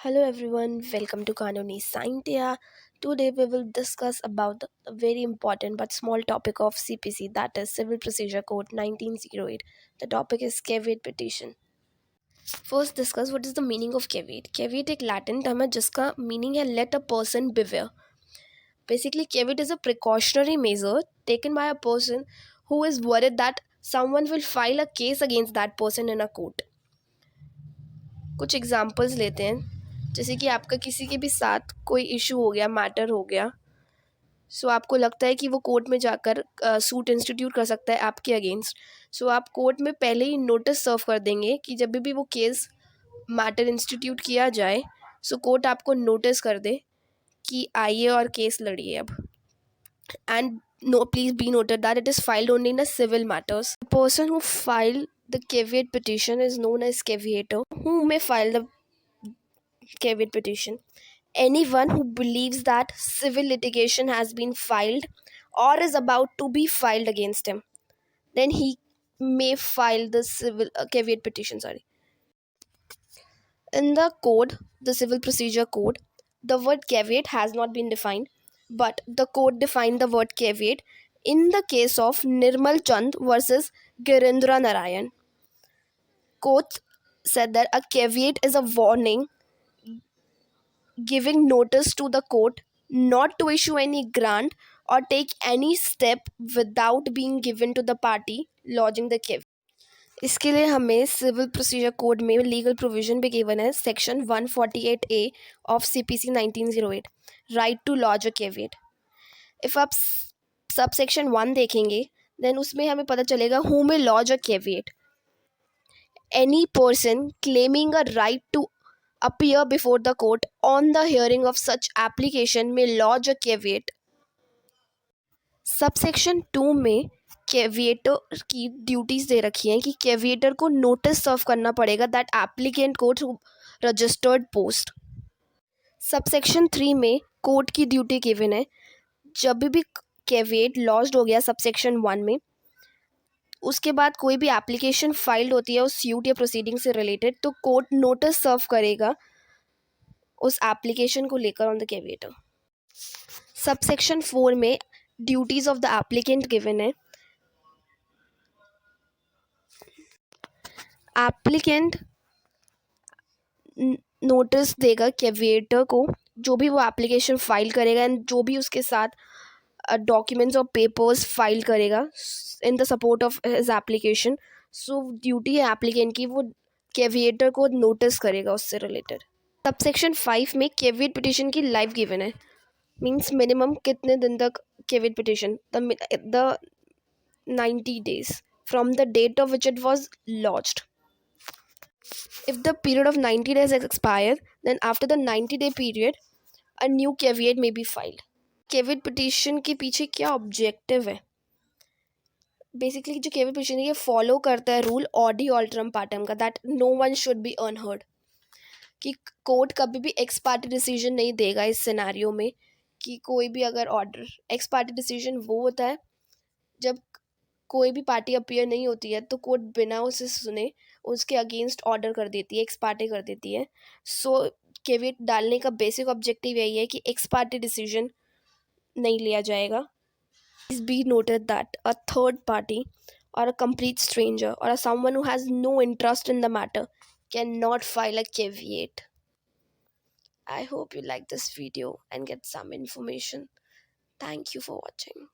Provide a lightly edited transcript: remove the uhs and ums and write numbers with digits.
Hello everyone, welcome to Kanoni Scientia. Today we will discuss about the very important but small topic of CPC, that is Civil Procedure Code 1908. The topic is caveat petition. First discuss what is the meaning of caveat. Caveat एक Latin term है जिसका meaning है let a person beware. Basically caveat is a precautionary measure taken by a person who is worried that someone will file a case against that person in a court. कुछ examples लेते हैं, जैसे कि आपका किसी के भी साथ कोई इशू हो गया, मैटर हो गया, सो आपको लगता है कि वो कोर्ट में जाकर सूट इंस्टीट्यूट कर सकता है आपके अगेंस्ट। सो आप कोर्ट में पहले ही नोटिस सर्व कर देंगे कि जब भी वो केस मैटर इंस्टीट्यूट किया जाए, सो कोर्ट आपको नोटिस कर दे कि आइए और केस लड़िए अब। And no, please be noted that it is filed only in a civil matters. The person who filed the caveat petition is known as caveator. Who may file the caveat petition? Anyone who believes that civil litigation has been filed or is about to be filed against him, then he may file the civil caveat petition. In the code, the Civil Procedure Code, the word caveat has not been defined, but the code defined the word caveat in the case of Nirmal Chand versus Girindra Narayan. Court said that a caveat is a warning giving notice to the court not to issue any grant or take any step without being given to the party lodging the caveat. इसके लिए हमें civil procedure code में legal provision भी given है, section 148A of CPC 1908, right to lodge a caveat. If आप सब section 1 देखेंगे then उसमें हमें पता चलेगा who may lodge a caveat. Any person claiming a right to appear before the court on the hearing of such application may lodge a caveat. Subsection 2 में कैविएटर की duties दे रखी हैं कि कैविएटर को नोटिस सर्व करना पड़ेगा दैट एप्लीकेंट को through registered post. Subsection 3 में कोर्ट की ड्यूटी गिवन है, जब भी कैविएट लॉज्ड हो गया सबसेक्शन 1 में, उसके बाद कोई भी एप्लीकेशन फाइल्ड होती है उस सूट या प्रोसीडिंग से रिलेटेड, तो कोर्ट नोटिस सर्व करेगा उस एप्लीकेशन को लेकर ऑन द कैविएटर. सबसेक्शन 4 में duties of the applicant given है. एप्लीकेंट नोटिस देगा कैविएटर को जो भी वो एप्लीकेशन फाइल करेगा एंड जो भी उसके साथ डॉक्यूमेंट्स और पेपर्स फाइल करेगा in the support of his application. So duty है एप्लीकेंट की, वो कैविएटर को नोटिस करेगा उससे रिलेटेड. सबसेक्शन 5 में कैविएट पिटिशन की लाइफ गिवन है, मीन्स मिनिमम कितने दिन तक caveat petition, the 90 days from the date of which it was lodged. If the period of 90 days has expired, then after the 90-day period, a new caveat may be filed. Caveat petition के पीछे क्या objective है? Basically जो caveat petition है ये follow करता है rule ऑडी ऑल्टरम पार्टम का, that no one should be unheard. कि कोर्ट कभी भी एक्स पार्टी डिसीजन नहीं देगा इस सिनेरियो में कि कोई भी अगर ऑर्डर, एक्स पार्टी डिसीजन वो होता है जब कोई भी पार्टी अपीयर नहीं होती है तो कोर्ट बिना उसे सुने उसके अगेंस्ट ऑर्डर कर देती है, एक्स पार्टी कर देती है. सो कैविएट डालने का बेसिक ऑब्जेक्टिव यही है कि एक्स पार्टी डिसीजन नहीं लिया जाएगा. Please be noted that a third party or a complete stranger or a someone who has no interest in the matter can not file a caveat. I hope you like this video and get some information. Thank you for watching.